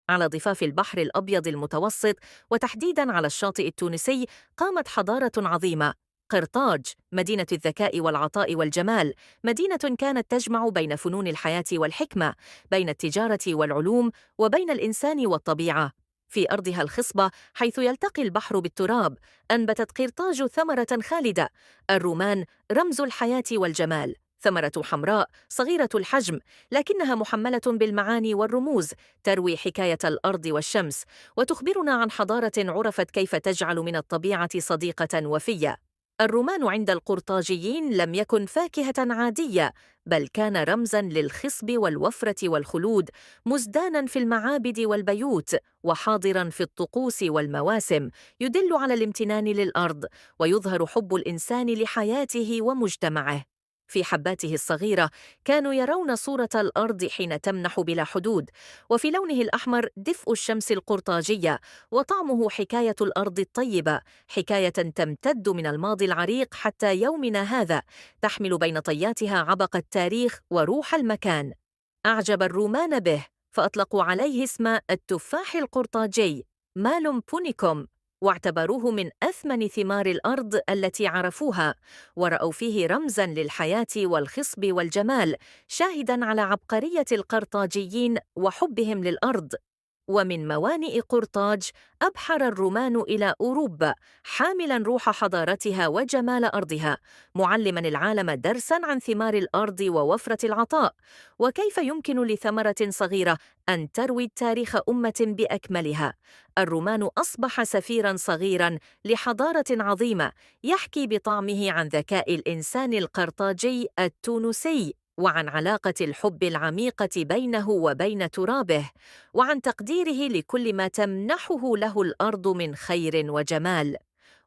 على ضفاف البحر الأبيض المتوسط وتحديداً على الشاطئ التونسي قامت حضارة عظيمة. قرطاج، مدينة الذكاء والعطاء والجمال، مدينة كانت تجمع بين فنون الحياة والحكمة، بين التجارة والعلوم، وبين الإنسان والطبيعة. في أرضها الخصبة حيث يلتقي البحر بالتراب، أنبتت قرطاج ثمرة خالدة، الرومان، رمز الحياة والجمال. ثمرة حمراء صغيرة الحجم، لكنها محملة بالمعاني والرموز، تروي حكاية الأرض والشمس، وتخبرنا عن حضارة عرفت كيف تجعل من الطبيعة صديقة وفية. الرومان عند القرطاجيين لم يكن فاكهة عادية، بل كان رمزاً للخصب والوفرة والخلود، مزدانا في المعابد والبيوت، وحاضراً في الطقوس والمواسم، يدل على الامتنان للأرض، ويظهر حب الإنسان لحياته ومجتمعه. في حباته الصغيرة كانوا يرون صورة الأرض حين تمنح بلا حدود، وفي لونه الأحمر دفء الشمس القرطاجية، وطعمه حكاية الأرض الطيبة، حكاية تمتد من الماضي العريق حتى يومنا هذا، تحمل بين طياتها عبق التاريخ وروح المكان. أعجب الرومان به، فأطلقوا عليه اسم التفاح القرطاجي مالوم بونيكوم، واعتبروه من أثمن ثمار الأرض التي عرفوها، ورأوا فيه رمزاً للحياة والخصب والجمال، شاهداً على عبقرية القرطاجيين وحبهم للأرض. ومن موانئ قرطاج أبحر الرومان إلى أوروبا، حاملاً روح حضارتها وجمال أرضها، معلماً العالم درساً عن ثمار الأرض ووفرة العطاء، وكيف يمكن لثمرة صغيرة أن تروي تاريخ أمة بأكملها. الرومان أصبح سفيراً صغيراً لحضارة عظيمة، يحكي بطعمه عن ذكاء الإنسان القرطاجي التونسي، وعن علاقة الحب العميقة بينه وبين ترابه، وعن تقديره لكل ما تمنحه له الأرض من خير وجمال.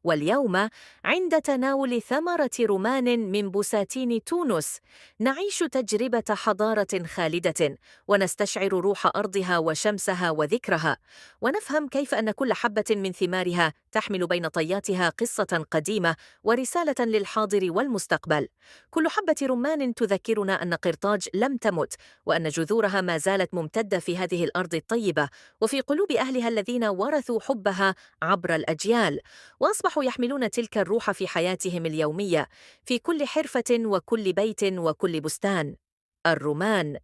واليوم، عند تناول ثمرة رمان من بساتين تونس، نعيش تجربة حضارة خالدة، ونستشعر روح أرضها وشمسها وذكرها، ونفهم كيف أن كل حبة من ثمارها تحمل بين طياتها قصة قديمة ورسالة للحاضر والمستقبل. كل حبة رمان تذكرنا أن قرطاج لم تمت، وأن جذورها ما زالت ممتدة في هذه الأرض الطيبة، وفي قلوب أهلها الذين ورثوا حبها عبر الأجيال، وأصبحوا يحملون تلك الروح في حياتهم اليومية، في كل حرفة وكل بيت وكل بستان. الرومان،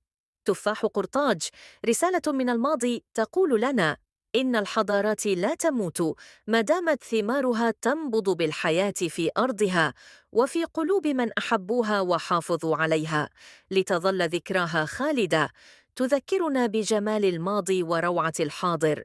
تفاح قرطاج، رسالة من الماضي تقول لنا إن الحضارات لا تموت ما دامت ثمارها تنبض بالحياة في أرضها وفي قلوب من أحبوها وحافظوا عليها، لتظل ذكراها خالدة، تذكرنا بجمال الماضي وروعة الحاضر.